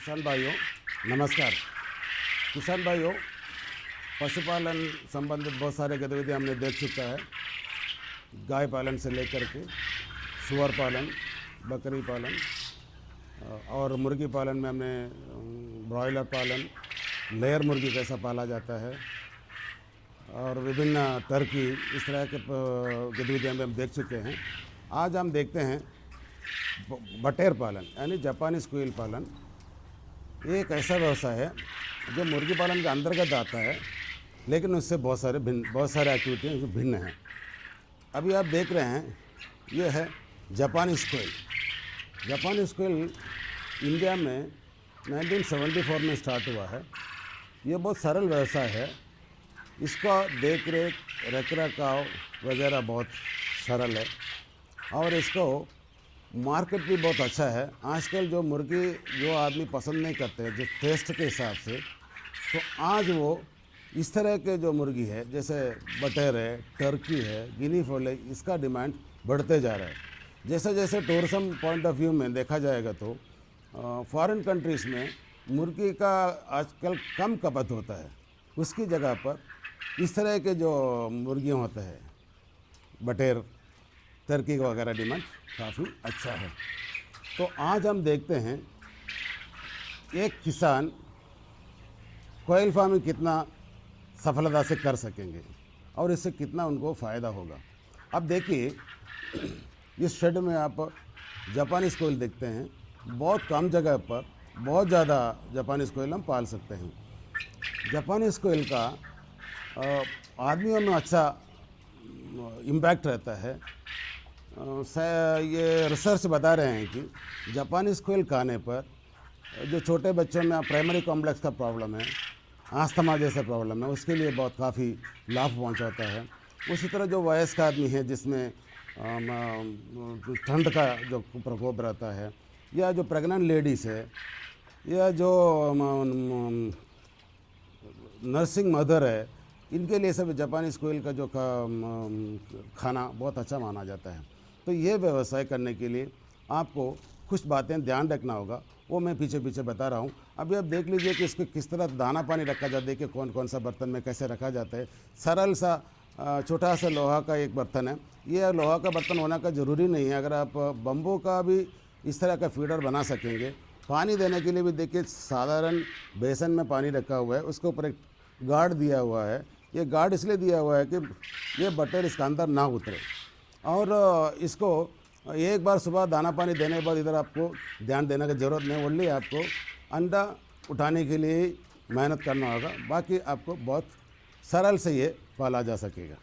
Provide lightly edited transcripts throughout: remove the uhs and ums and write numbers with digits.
किसान भाइयों नमस्कार। किसान भाइयों, पशुपालन संबंधित बहुत सारे गतिविधि हमने देख चुका है। गाय पालन से लेकर के सुअर पालन, बकरी पालन और मुर्गी पालन में हमने ब्रॉयलर पालन, लेयर मुर्गी कैसा पाला जाता है और विभिन्न टर्की, इस तरह के गतिविधियाँ हम देख चुके हैं। आज हम देखते हैं बटेर पालन यानी जापानी स्क्विल पालन। ये एक ऐसा व्यवसाय है जो मुर्गी पालन के अंतर्गत आता है, लेकिन उससे बहुत सारे एक्टिविटी भिन्न हैं। अभी आप देख रहे हैं, ये है जापानी स्क्विल। जापानी स्क्विल इंडिया में 1974 में स्टार्ट हुआ है। ये बहुत सरल व्यवसाय है। इसका देख रेख रख रखाव वगैरह बहुत सरल है और इसको मार्केट भी बहुत अच्छा है। आजकल जो मुर्गी जो आदमी पसंद नहीं करते जो टेस्ट के हिसाब से, तो आज वो इस तरह के जो मुर्गी है जैसे बटेर है, टर्की है, गिनी फॉल है, इसका डिमांड बढ़ते जा रहा है। जैसे जैसे टूरिज्म पॉइंट ऑफ व्यू में देखा जाएगा तो फॉरेन कंट्रीज़ में मुर्गी का आजकल कम खपत होता है। उसकी जगह पर इस तरह के जो मुर्गियाँ होते हैं, बटेर, टर्की वगैरह डिमांड काफ़ी अच्छा है। तो आज हम देखते हैं एक किसान कोयल फार्मिंग कितना सफलता से कर सकेंगे और इससे कितना उनको फ़ायदा होगा। अब देखिए, इस शेड में आप जापानी स्क्विल देखते हैं। बहुत कम जगह पर बहुत ज़्यादा जापानी स्क्विल हम पाल सकते हैं। जापानी स्क्विल का आदमियों में अच्छा इम्पैक्ट रहता है। ये रिसर्च बता रहे हैं कि जापानी स्क्विल खाने पर जो छोटे बच्चों में प्राइमरी कॉम्प्लेक्स का प्रॉब्लम है, आस्थमा जैसा प्रॉब्लम है, उसके लिए बहुत काफ़ी लाभ पहुंचाता है। उसी तरह जो वयस्क आदमी है जिसमें ठंड का जो प्रकोप रहता है, या जो प्रेग्नेंट लेडीज़ है, या जो नर्सिंग मदर है, इनके लिए सब जापानी स्क्विल का जो खाना बहुत अच्छा माना जाता है। तो ये व्यवसाय करने के लिए आपको कुछ बातें ध्यान रखना होगा, वो मैं पीछे पीछे बता रहा हूँ। अभी आप देख लीजिए कि इसको किस तरह दाना पानी रखा जाता है, कि कौन कौन सा बर्तन में कैसे रखा जाता है। सरल सा छोटा सा लोहा का एक बर्तन है। ये लोहा का बर्तन होना का ज़रूरी नहीं है। अगर आप बम्बू का भी इस तरह का फीडर बना सकेंगे। पानी देने के लिए भी देखिए, साधारण बेसन में पानी रखा हुआ है, उसके ऊपर एक गार्ड दिया हुआ है। ये गार्ड इसलिए दिया हुआ है कि ये बटेर इसका अंदर ना उतरे। और इसको एक बार सुबह दाना पानी देने के बाद इधर आपको ध्यान देने की ज़रूरत नहीं। ओनली आपको अंडा उठाने के लिए मेहनत करना होगा, बाकी आपको बहुत सरल से ये पाला जा सकेगा।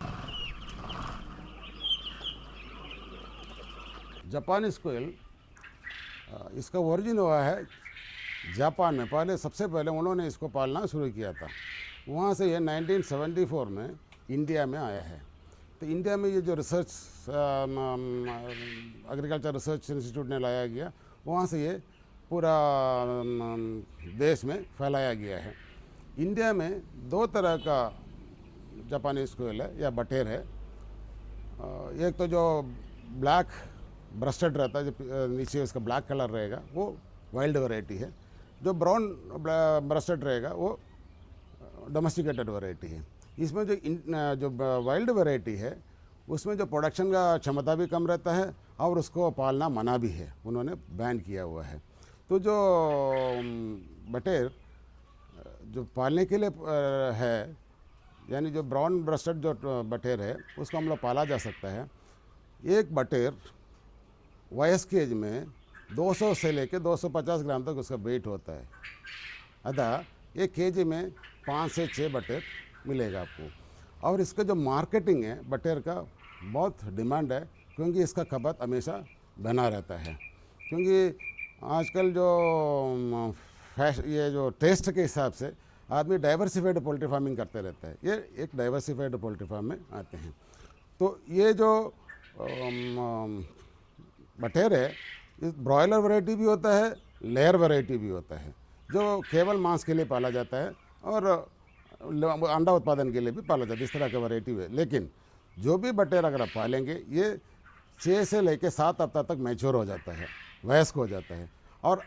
जापानी स्क्विल इसका ओरिजिन हुआ है जापान में। सबसे पहले उन्होंने इसको पालना शुरू किया था। वहाँ से ये 1974 में इंडिया में आया है। तो इंडिया में ये जो रिसर्च एग्रीकल्चर रिसर्च इंस्टीट्यूट ने लाया गया, वहाँ से ये पूरा देश में फैलाया गया है। इंडिया में दो तरह का जापानी स्क्विल है या बटेर है। एक तो जो ब्लैक ब्रस्टेड रहता है, जो नीचे उसका ब्लैक कलर रहेगा, वो वाइल्ड वैरायटी है। जो ब्राउन ब्रस्टेड रहेगा वो डोमेस्टिकेटेड वैरायटी है। इसमें जो वाइल्ड वैरायटी है उसमें जो प्रोडक्शन का क्षमता भी कम रहता है और उसको पालना मना भी है, उन्होंने बैन किया हुआ है। तो जो बटेर जो पालने के लिए है, यानी जो ब्राउन ब्रस्टेड जो बटेर है, उसको हम लोग पाला जा सकता है। एक बटेर वयस्क एज में 200 से लेकर 250 ग्राम तक उसका वेट होता है। अतः एक केजी में 5 से 6 बटेर मिलेगा आपको। और इसका जो मार्केटिंग है बटेर का बहुत डिमांड है, क्योंकि इसका खपत हमेशा बना रहता है। क्योंकि आजकल जो ये जो टेस्ट के हिसाब से आदमी डाइवर्सिफाइड पोल्ट्री फार्मिंग करते रहता है। ये एक डाइवर्सिफाइड पोल्ट्री फार्म में आते हैं। तो ये जो बटेर है, इस ब्रॉयलर वैरायटी भी होता है, लेयर वैरायटी भी होता है, जो केवल मांस के लिए पाला जाता है और अंडा उत्पादन के लिए भी पाला जाता है। इस तरह का वैरायटी है। लेकिन जो भी बटेर अगर आप पालेंगे, ये 6 से लेकर 7 हफ्ता तक मैच्योर हो जाता है, वयस्क हो जाता है। और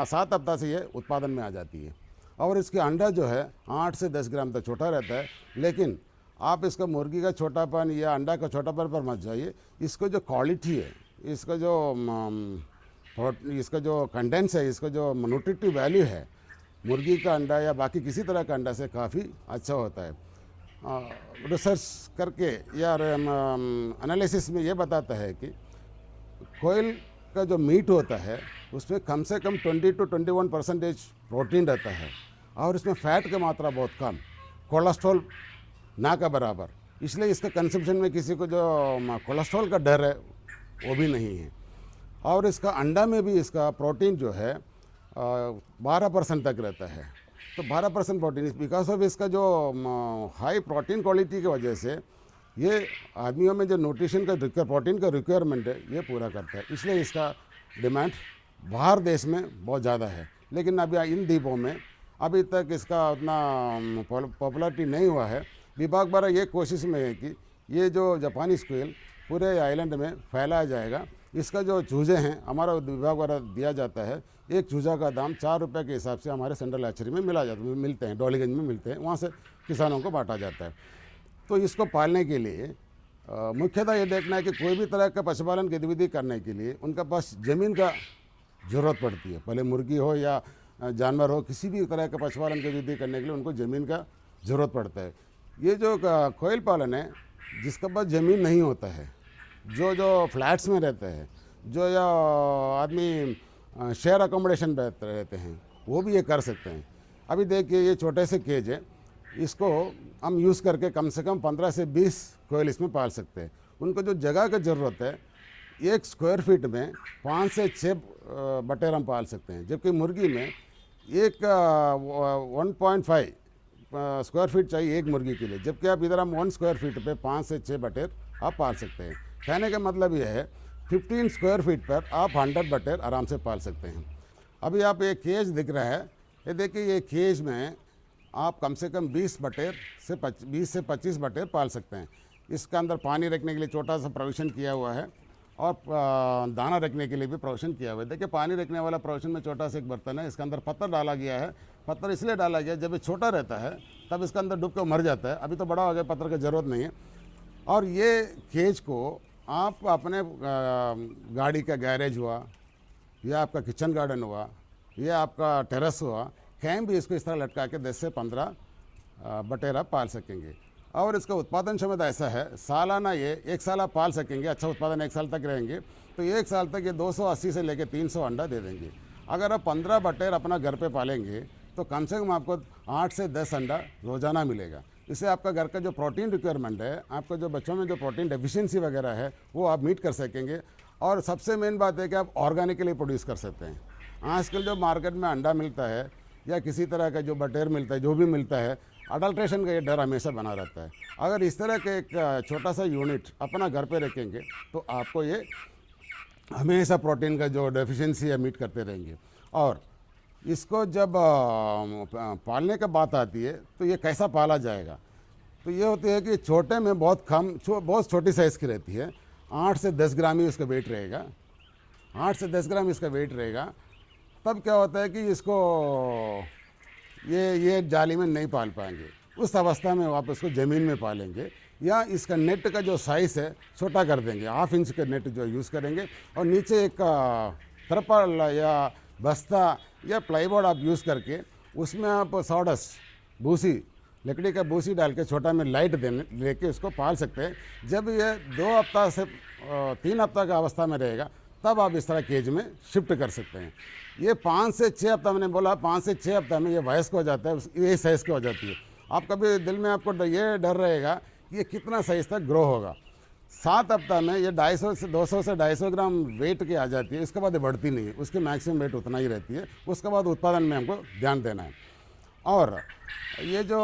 7 हफ्ता से ये उत्पादन में आ जाती है। और इसके अंडा जो है 8 से 10 ग्राम तक छोटा रहता है। लेकिन आप इसका मुर्गी का छोटापन या अंडा का छोटापन पर मत जाइए। इसको जो क्वालिटी है, इसका जो कंटेंट्स है, इसका जो न्यूट्रिटिव वैल्यू है, मुर्गी का अंडा या बाकी किसी तरह का अंडा से काफ़ी अच्छा होता है। रिसर्च करके या एनालिसिस में ये बताता है कि कोयल का जो मीट होता है उसमें कम से कम 20 to 21% प्रोटीन रहता है और इसमें फ़ैट की मात्रा बहुत कम, कोलेस्ट्रॉल ना का बराबर। इसलिए इसका कंजम्पशन में किसी को जो कोलेस्ट्रॉल का डर है वो भी नहीं है। और इसका अंडा में भी इसका प्रोटीन जो है 12% तक रहता है। तो 12% प्रोटीन बिकॉज ऑफ इसका जो हाई प्रोटीन क्वालिटी की वजह से ये आदमियों में जो न्यूट्रिशन का प्रोटीन का रिक्वायरमेंट है ये पूरा करता है। इसलिए इसका डिमांड बाहर देश में बहुत ज़्यादा है। लेकिन अभी इन द्वीपों में अभी तक इसका उतना पॉपुलरिटी नहीं हुआ है। विभाग द्वारा ये कोशिश में है कि ये जो जापानी स्क्वेल पूरे आइलैंड में फैलाया जाएगा। इसका जो चूजे हैं हमारा विभाग द्वारा दिया जाता है। एक चूजा का दाम 4 रुपये के हिसाब से हमारे सेंट्रल हैचरी में मिलते हैं, डोलीगंज में मिलते हैं, वहाँ से किसानों को बांटा जाता है। तो इसको पालने के लिए मुख्यतः ये देखना है कि कोई भी तरह का पशुपालन गतिविधि करने के लिए उनका पास ज़मीन का ज़रूरत पड़ती है। भले मुर्गी हो या जानवर हो, किसी भी तरह का पशुपालन गतिविधि करने के लिए उनको ज़मीन का ज़रूरत पड़ता है। ये जो कोयल पालन है, जिसका पास ज़मीन नहीं होता है, जो फ्लैट्स में रहते हैं, जो या आदमी शेयर अकोमोडेशन पे रहते हैं, वो भी ये कर सकते हैं। अभी देखिए ये छोटे से केज है, इसको हम यूज़ करके कम से कम 15 से 20 कोयल इसमें पाल सकते हैं। उनको जो जगह की ज़रूरत है, 1 स्क्वायर फीट में 5 से 6 बटेर हम पाल सकते हैं। जबकि मुर्गी में 1.5 स्क्वायर फीट चाहिए एक मुर्गी के लिए, जबकि आप इधर हम 1 स्क्वायर फीट पे 5 से 6 बटेर आप पाल सकते हैं। कहने का मतलब यह है 15 स्क्वायर फीट पर आप 100 बटेर आराम से पाल सकते हैं। अभी आप ये केज दिख रहा है, ये देखिए ये केज में आप कम से कम 20 से 25 बटेर पाल सकते हैं। इसका अंदर पानी रखने के लिए छोटा सा प्रोविज़न किया हुआ है और दाना रखने के लिए भी प्रोविज़न किया हुआ है। देखिए पानी रखने वाला प्रोविज़न में छोटा सा एक बर्तन है, इसके अंदर पत्थर डाला गया है। पत्थर इसलिए डाला गया जब ये छोटा रहता है तब इसके अंदर डूब कर मर जाता है। अभी तो बड़ा हो गया, पत्थर की ज़रूरत नहीं है। और ये केज को आप अपने गाड़ी का गैरेज हुआ या आपका किचन गार्डन हुआ या आपका टेरेस हुआ, कहीं भी इसको इस तरह लटका के 10 से 15 बटेर आप पाल सकेंगे। और इसका उत्पादन क्षमता ऐसा है, सालाना ये 1 साल आप पाल सकेंगे, अच्छा उत्पादन 1 साल तक रहेंगे तो 1 साल तक ये 280 से लेकर 300 अंडा दे देंगे। अगर आप 15 बटेर अपना घर पे पालेंगे तो कम से कम आपको 8 से 10 अंडा रोज़ाना मिलेगा। इससे आपका घर का जो प्रोटीन रिक्वायरमेंट है, आपका जो बच्चों में जो प्रोटीन डेफिशिएंसी वगैरह है वो आप मीट कर सकेंगे। और सबसे मेन बात है कि आप ऑर्गेनिकली प्रोड्यूस कर सकते हैं। आजकल जो मार्केट में अंडा मिलता है या किसी तरह का जो बटेर मिलता है, जो भी मिलता है, अडल्ट्रेशन का ये डर हमेशा बना रहता है। अगर इस तरह के एक छोटा सा यूनिट अपना घर पे रखेंगे तो आपको ये हमेशा प्रोटीन का जो डेफिशिएंसी है मीट करते रहेंगे। और इसको जब पालने का बात आती है तो ये कैसा पाला जाएगा, तो ये होती है कि छोटे में बहुत बहुत छोटी साइज़ की रहती है। 8 से 10 ग्राम ही इसका वेट रहेगा, 8 से 10 ग्राम इसका वेट रहेगा। तब क्या होता है कि इसको ये जाली में नहीं पाल पाएंगे। उस अवस्था में आप इसको ज़मीन में पालेंगे या इसका नेट का जो साइज़ है छोटा कर देंगे, 1/2 इंच का नेट जो यूज़ करेंगे और नीचे एक तरपाल या बस्ता या प्लाईबोर्ड आप यूज़ करके उसमें आप सॉडस्ट भूसी, लकड़ी का भूसी डाल के छोटा में लाइट लेके उसको पाल सकते हैं। जब ये 2 हफ्ता से 3 हफ्ता का अवस्था में रहेगा तब आप इस तरह केज में शिफ्ट कर सकते हैं। ये 5 से 6 हफ्ता, मैंने बोला 5 से 6 हफ्ता में ये वयस्क हो जाता है, ये साइज़ की हो जाती है। आप कभी दिल में आपको ये डर रहेगा कि ये कितना साइज़ तक ग्रो होगा। 7 हफ्ता में ये 250 से 250 ग्राम वेट की आ जाती है। इसके बाद ये बढ़ती नहीं है, उसकी मैक्सिमम वेट उतना ही रहती है। उसके बाद उत्पादन में हमको ध्यान देना है। और ये जो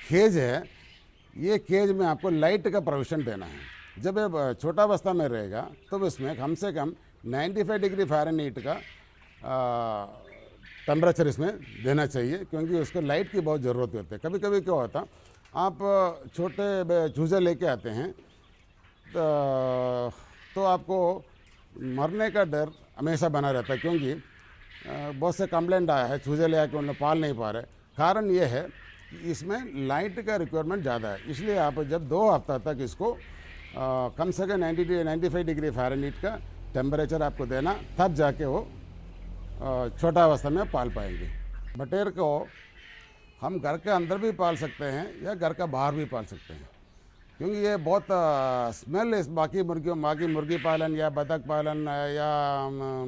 केज है, ये केज में आपको लाइट का प्रोविज़न देना है। जब ये छोटा अवस्था में रहेगा तो इसमें कम से कम 95 डिग्री फ़ारेनहीट का टेम्परेचर इसमें देना चाहिए, क्योंकि उसको लाइट की बहुत ज़रूरत होती है। कभी कभी क्या होता, आप छोटे चूजे लेके आते हैं तो आपको मरने का डर हमेशा बना रहता है, क्योंकि बहुत से कंप्लेंट आया है चूजे ले आके उन्हें पाल नहीं पा रहे। कारण ये है कि इसमें लाइट का रिक्वायरमेंट ज़्यादा है, इसलिए आप जब 2 हफ्ता तक इसको कम से कम 90 to 95 डिग्री फ़ारेनहीट का टेम्परेचर आपको देना, तब जाके वो छोटा अवस्था में पाल पाएंगे। बटेर को हम घर के अंदर भी पाल सकते हैं या घर का बाहर भी पाल सकते हैं, क्योंकि ये बहुत स्मेल इस बाकी मुर्गी पालन या बतख पालन या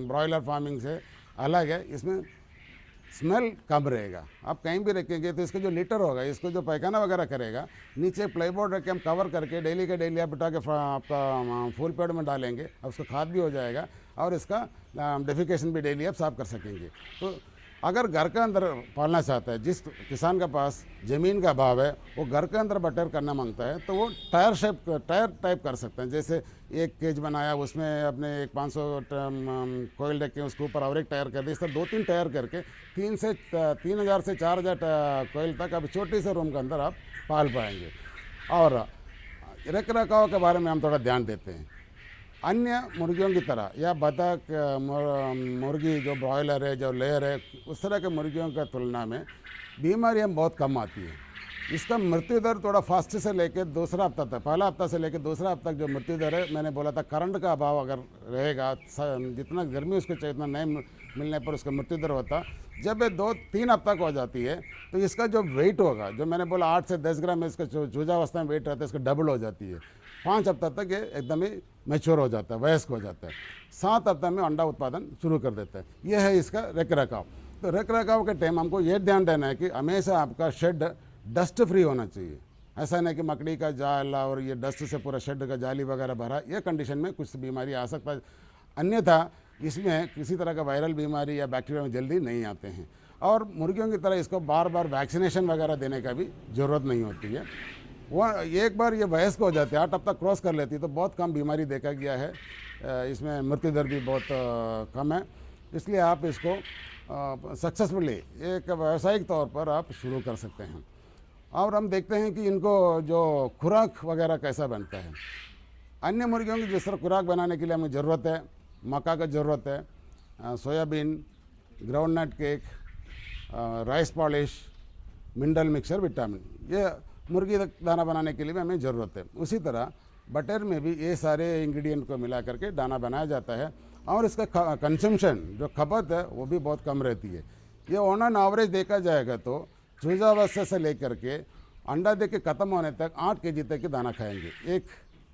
ब्रॉयलर फार्मिंग से अलग है। इसमें स्मेल कम रहेगा। आप कहीं भी रखेंगे तो इसका जो लीटर होगा, इसको जो पैखाना वगैरह करेगा, नीचे प्लेबोर्ड रख के हम कवर करके डेली के डेली आप बिठा के आपका फूल पेड़ में डालेंगे, अब उसका खाद भी हो जाएगा और इसका डेफिकेशन भी डेली आप साफ कर सकेंगे। तो अगर घर के अंदर पालना चाहता है, जिस किसान के पास ज़मीन का अभाव है, वो घर के अंदर बटेर करना मांगता है, तो वो टायर टाइप कर सकते हैं। जैसे एक केज बनाया, उसमें अपने एक 500 कोयल रख के उसके ऊपर और एक टायर कर दिया। इस तरह 2-3 टायर करके 3,000 से 4,000 कोयल तक अब छोटे से रूम के अंदर आप पाल पाएंगे। और रख रखाव के बारे में हम थोड़ा ध्यान देते हैं। अन्य मुर्गियों की तरह या बतख मुर्गी जो ब्रॉयलर है, जो लेयर है, उस तरह के मुर्गियों की तुलना में बीमारियाँ बहुत कम आती हैं। इसका मृत्यु दर थोड़ा फास्ट से लेकर दूसरा हफ्ता तक, पहला हफ्ता से लेकर दूसरा हफ्ता तक जो मृत्यु दर है, मैंने बोला था करंट का अभाव अगर रहेगा, जितना गर्मी उसको चाहिए उतना नहीं मिलने पर उसका मृत्यु दर होता। जब ये 2-3 हफ्ता हो जाती है तो इसका जो वेट होगा, जो मैंने बोला 8 से 10 ग्राम में इसका चूजावस्था में वेट रहता है, इसका डबल हो जाती है। 5 हफ्ता तक ये एकदम ही मैच्योर हो जाता है, वयस्क हो जाता है। 7 हफ्ता में अंडा उत्पादन शुरू कर देता है। यह है इसका रख रखाव। तो रख रखाव के टाइम हमको ये ध्यान देना है कि हमेशा आपका शेड डस्ट फ्री होना चाहिए। ऐसा नहीं कि मकड़ी का जाल और ये डस्ट से पूरा शेड का जाली वगैरह भरा, ये कंडीशन में कुछ बीमारी आ सकता है। अन्यथा इसमें किसी तरह का वायरल बीमारी या बैक्टीरिया में जल्दी नहीं आते हैं। और मुर्गियों की तरह इसको बार बार वैक्सीनेशन वगैरह देने का भी ज़रूरत नहीं होती है। वो एक बार ये वयस्क हो जाते हैं, 8 हफ्ता क्रॉस कर लेती है, तो बहुत कम बीमारी देखा गया है। इसमें मृत्यु दर भी बहुत कम है। इसलिए आप इसको सक्सेसफुली एक व्यावसायिक तौर पर आप शुरू कर सकते हैं। और हम देखते हैं कि इनको जो खुराक वगैरह कैसा बनता है। अन्य मुर्गियों की जिस तरह खुराक बनाने के लिए हमें ज़रूरत है, मक्का का ज़रूरत है, soybean, groundnut cake, rice polish, mineral mixer, vitamin, ये मुर्गी दाना बनाने के लिए भी हमें ज़रूरत है। उसी तरह बटर में भी ये सारे इंग्रेडिएंट को मिला करके दाना बनाया जाता है और इसका कंजम्पशन जो खपत है वो भी बहुत कम रहती है। ये ऑन एन एवरेज देखा जाएगा तो चूजावस्था से लेकर के अंडा दे के ख़त्म होने तक 8 kg तक के दाना खाएंगे। एक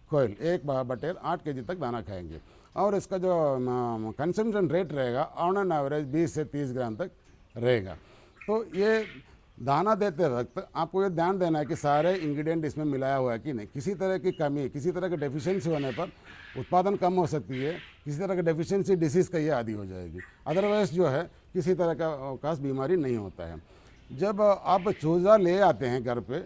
कोयल, एक बटेर 8 kg तक दाना खाएंगे और इसका जो कंजम्पशन रेट रहेगा ऑन एन एवरेज 20 से 30 ग्राम तक रहेगा। तो ये दाना देते वक्त आपको ये ध्यान देना है कि सारे इंग्रेडिएंट इसमें मिलाया हुआ है कि नहीं। किसी तरह की कमी, किसी तरह की डेफिशिएंसी होने पर उत्पादन कम हो सकती है, किसी तरह की डेफिशिएंसी डिसीज़ का ये आदि हो जाएगी। अदरवाइज जो है किसी तरह का खास बीमारी नहीं होता है। जब आप चूज़ा ले आते हैं घर पे,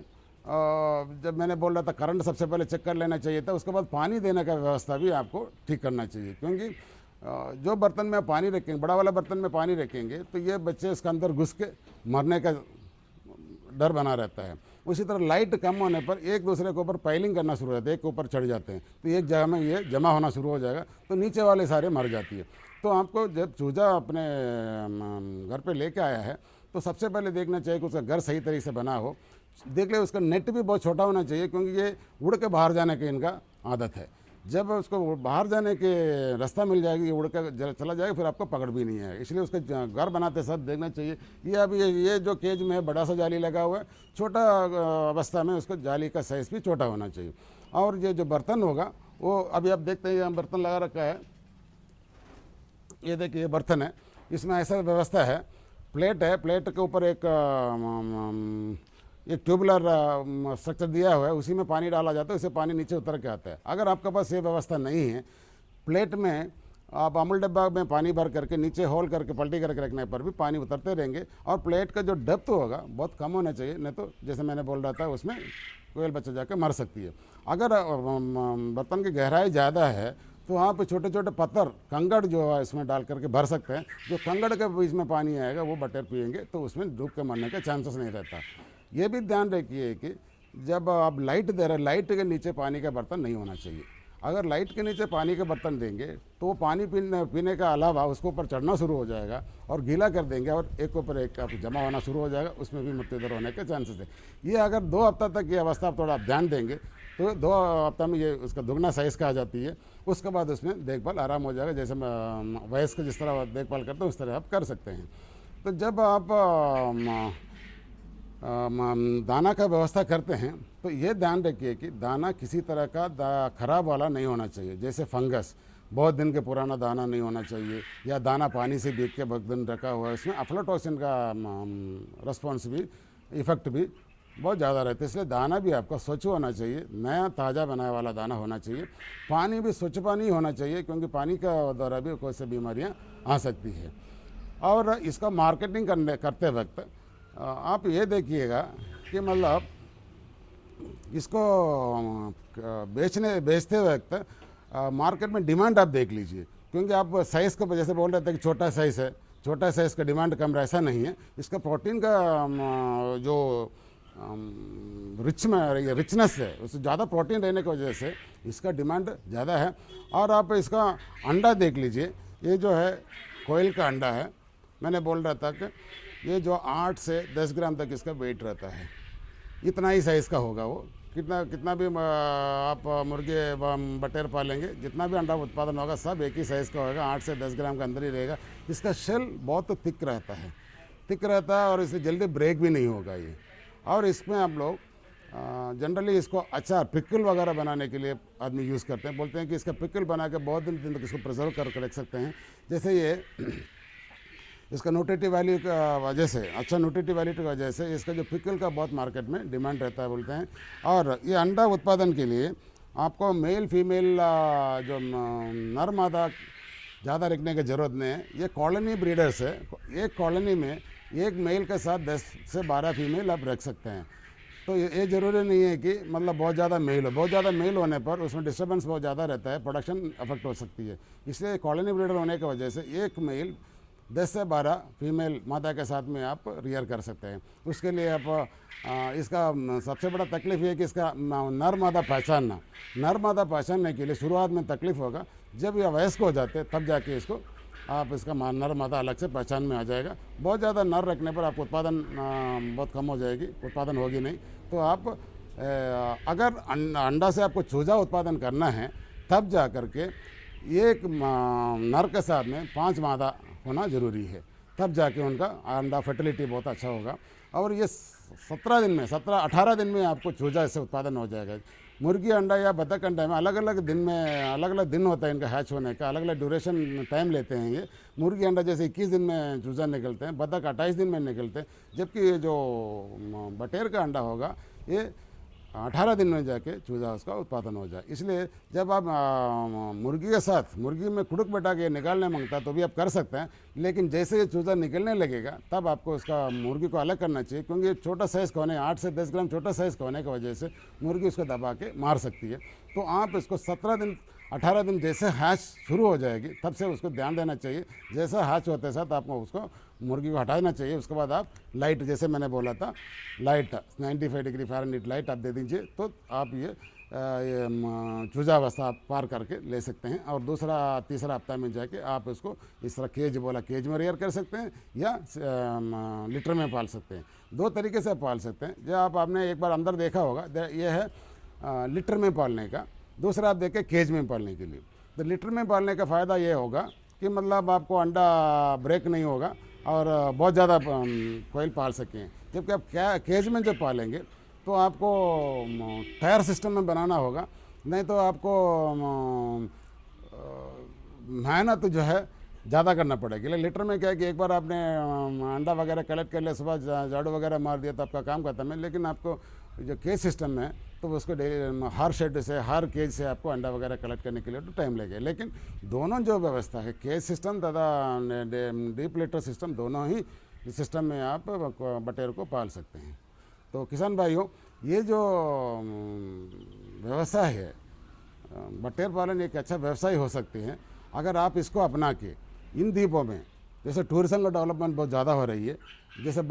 जब मैंने बोल रहा था करंट सबसे पहले चेक कर लेना चाहिए था, उसके बाद पानी देने का व्यवस्था भी आपको ठीक करना चाहिए। क्योंकि जो बर्तन में पानी रखेंगे, बड़ा वाला बर्तन में पानी रखेंगे तो ये बच्चे उसके अंदर घुस के मरने का डर बना रहता है। उसी तरह लाइट कम होने पर एक दूसरे के ऊपर पाइलिंग करना शुरू हो जाता है, एक के ऊपर चढ़ जाते हैं, तो एक जगह में ये जमा होना शुरू हो जाएगा, तो नीचे वाले सारे मर जाती है। तो आपको जब चूजा अपने घर पे लेके आया है तो सबसे पहले देखना चाहिए कि उसका घर सही तरीके से बना हो। देख ले उसका नेट भी बहुत छोटा होना चाहिए, क्योंकि ये उड़ के बाहर जाने की इनका आदत है। जब उसको बाहर जाने के रास्ता मिल जाएगी, ये उड़ कर चला जाएगा, फिर आपको पकड़ भी नहीं है। इसलिए उसका घर बनाते सब देखना चाहिए। ये अभी ये जो केज में है बड़ा सा जाली लगा हुआ है, छोटा अवस्था में उसको जाली का साइज़ भी छोटा होना चाहिए। और ये जो बर्तन होगा वो अभी आप देखते हैं, यहाँ बर्तन लगा रखा है, ये देखिए ये बर्तन है, इसमें ऐसा व्यवस्था है, प्लेट है, प्लेट के ऊपर एक ट्यूबुलर स्ट्रक्चर दिया हुआ है, उसी में पानी डाला जाता है, उससे पानी नीचे उतर के आता है। अगर आपके पास ये व्यवस्था नहीं है, प्लेट में आप अमूल डब्बा में पानी भर करके नीचे होल करके पलटी करके रखने पर भी पानी उतरते रहेंगे। और प्लेट का जो डेप्थ होगा बहुत कम होना चाहिए, नहीं तो जैसे मैंने बोल रहा था उसमें कोयल बच्चा जाके मर सकती है। अगर बर्तन की गहराई ज़्यादा है तो आप छोटे छोटे पत्थर, कंकड़ जो है इसमें डाल करके भर सकते हैं। जो कंकड़ के बीच में पानी आएगा वो बटेर पिएंगे तो उसमें डूब के मरने का चांसेस नहीं रहता। ये भी ध्यान रखिए कि जब आप लाइट दे रहे हैं, लाइट के नीचे पानी का बर्तन नहीं होना चाहिए। अगर लाइट के नीचे पानी के बर्तन देंगे तो वो पानी पीने का अलावा उसके ऊपर चढ़ना शुरू हो जाएगा और गीला कर देंगे और एक के ऊपर एक जमा होना शुरू हो जाएगा, उसमें भी मृत्युदर होने के चांसेस है। ये अगर 2 हफ्ता तक ये अवस्था आप थोड़ा ध्यान देंगे तो 2 हफ्ता में ये उसका दुगना साइज़ का आ जाती है। उसके बाद उसमें देखभाल आराम हो जाएगा, जैसे वयस्क जिस तरह देखभाल करते हैं उस तरह आप कर सकते हैं। तो जब आप दाना का व्यवस्था करते हैं तो ये ध्यान रखिए कि दाना किसी तरह का खराब वाला नहीं होना चाहिए, जैसे फंगस, बहुत दिन के पुराना दाना नहीं होना चाहिए, या दाना पानी से भीग के बहुत दिन रखा हुआ है, इसमें अफ्लाटोक्सिन का रिस्पॉन्स भी, इफेक्ट भी बहुत ज़्यादा रहता है। इसलिए दाना भी आपका स्वच्छ होना चाहिए, नया ताज़ा बनाया वाला दाना होना चाहिए। पानी भी स्वच्छ पानी होना चाहिए, क्योंकि पानी का द्वारा भी कोई सी बीमारियाँ आ सकती है। और इसका मार्केटिंग करते वक्त आप ये देखिएगा कि मतलब इसको बेचते वक्त मार्केट में डिमांड आप देख लीजिए, क्योंकि आप साइज़ को जैसे बोल रहे थे कि छोटा साइज़ है, छोटा साइज़ का डिमांड कम, ऐसा नहीं है। इसका प्रोटीन का जो रिचनेस है, उससे ज़्यादा प्रोटीन रहने की वजह से इसका डिमांड ज़्यादा है। और आप इसका अंडा देख लीजिए, ये जो है कोयल का अंडा है। मैंने बोल रहा था कि ये जो 8 से 10 ग्राम तक इसका वेट रहता है, इतना ही साइज़ का होगा वो। कितना भी आप मुर्गे बटेर पालेंगे, जितना भी अंडा उत्पादन होगा सब एक ही साइज़ का होगा, 8 से 10 ग्राम का अंदर ही रहेगा। इसका शेल बहुत थिक रहता है और इसे जल्दी ब्रेक भी नहीं होगा ये। और इसमें आप लोग जनरली इसको अचार, पिकल वगैरह बनाने के लिए आदमी यूज़ करते हैं। बोलते हैं कि इसका पिकल बना के बहुत दिन तक इसको प्रिजर्व करके रख सकते हैं। जैसे ये इसका न्यूट्रिटिव वैल्यू की वजह से, अच्छा न्यूट्रिटिव वैल्यू की वजह से इसका जो पिकल का बहुत मार्केट में डिमांड रहता है बोलते हैं। और ये अंडा उत्पादन के लिए आपको मेल फीमेल जो नर मादा ज़्यादा रखने की ज़रूरत नहीं है। ये कॉलोनी ब्रीडर्स है, एक कॉलोनी में एक मेल के साथ 10 से 12 फीमेल आप रख सकते हैं। तो ये ज़रूरी नहीं है कि मतलब बहुत ज़्यादा मेल हो। बहुत ज़्यादा मेल होने पर उसमें डिस्टर्बेंस बहुत ज़्यादा रहता है, प्रोडक्शन अफेक्ट हो सकती है। इसलिए कॉलोनी ब्रीडर होने की वजह से एक मेल 10 से 12 फीमेल मादा के साथ में आप रियर कर सकते हैं। उसके लिए आप इसका सबसे बड़ा तकलीफ ये है कि इसका नर मादा पहचानने के लिए शुरुआत में तकलीफ होगा। जब यह वयस्क हो जाते हैं तब जाके इसको आप इसका नर मादा अलग से पहचान में आ जाएगा। बहुत ज़्यादा नर रखने पर आपको उत्पादन बहुत कम हो जाएगी, उत्पादन होगी नहीं। तो आप अगर अंडा से आपको चूजा उत्पादन करना है तब जा कर के एक नर के साथ में 5 मादा होना ज़रूरी है, तब जाके उनका अंडा फर्टिलिटी बहुत अच्छा होगा। और ये 18 दिन में आपको चूजा इससे उत्पादन हो जाएगा। मुर्गी अंडा या बतख अंडा में अलग अलग दिन होता है इनका हैच होने का, अलग अलग ड्यूरेशन टाइम लेते हैं। ये मुर्गी अंडा जैसे 21 दिन में चूजा निकलते हैं, बतख 28 दिन में निकलते हैं, जबकि ये जो बटेर का अंडा होगा ये 18 दिन में जाके चूजा उसका उत्पादन हो जाए। इसलिए जब आप मुर्गी के साथ मुर्गी में कुड़ुक बैठा के निकालने मांगता तो भी आप कर सकते हैं, लेकिन जैसे ये चूजा निकलने लगेगा तब आपको उसका मुर्गी को अलग करना चाहिए, क्योंकि छोटा साइज़ का होने 8 से 10 ग्राम छोटा साइज़ का होने की वजह से मुर्गी उसको दबा के मार सकती है। तो आप इसको 18 दिन जैसे हैच शुरू हो जाएगी तब से उसको ध्यान देना चाहिए। जैसा हैच होते साथ आपको उसको मुर्गी को हटाना चाहिए। उसके बाद आप लाइट, जैसे मैंने बोला था, लाइट 95 डिग्री फ़ारेनहीट लाइट आप दे दीजिए तो आप ये चूजा अवस्था आप पार करके ले सकते हैं। और तीसरा हफ्ता में जाके आप इसको इस तरह केज में रियर कर सकते हैं या लीटर में पाल सकते हैं। 2 तरीके से पाल सकते हैं। जो आपने एक बार अंदर देखा होगा, ये है लीटर में पालने का, दूसरा आप देखें केज में पालने के लिए। तो लीटर में पालने का फ़ायदा ये होगा कि मतलब आपको अंडा ब्रेक नहीं होगा और बहुत ज़्यादा कोयल पाल सकें। जबकि आप केज में जब पालेंगे तो आपको टायर सिस्टम में बनाना होगा, नहीं तो आपको मेहनत जो है ज़्यादा करना पड़ेगी। लीटर में क्या है कि एक बार आपने अंडा वगैरह कलेक्ट कर लिया, सुबह झाड़ू वगैरह मार दिया तो आपका काम खत्म है। लेकिन आपको जो केज सिस्टम में तो उसको हर शेड से, हर केज से आपको अंडा वगैरह कलेक्ट करने के लिए तो टाइम लगेगा। लेकिन दोनों जो व्यवस्था है, केज सिस्टम तथा डीप लीटर सिस्टम, दोनों ही सिस्टम में आप बटेर को पाल सकते हैं। तो किसान भाइयों, ये जो व्यवसाय है बटेर पालन एक अच्छा व्यवसाय हो सकती है अगर आप इसको अपना के इन द्वीपों में जैसे टूरिज़्म का डेवलपमेंट बहुत ज़्यादा हो रही है, जैसे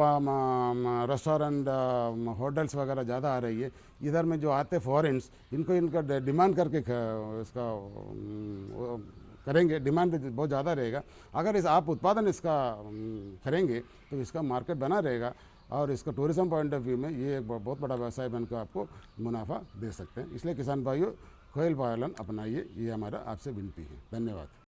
रेस्टोरेंट होटल्स वगैरह ज़्यादा आ रही है, इधर में जो आते फॉरेन्स इनको इनका डिमांड करके इसका वो करेंगे, डिमांड बहुत ज़्यादा रहेगा। अगर इस आप उत्पादन इसका करेंगे तो इसका मार्केट बना रहेगा और इसका टूरिज़्म पॉइंट ऑफ व्यू में ये एक बहुत बड़ा व्यवसाय बनकर आपको मुनाफा दे सकते हैं। इसलिए किसान भाइयों कोयल पालन अपनाइए, ये हमारा आपसे विनती है। धन्यवाद।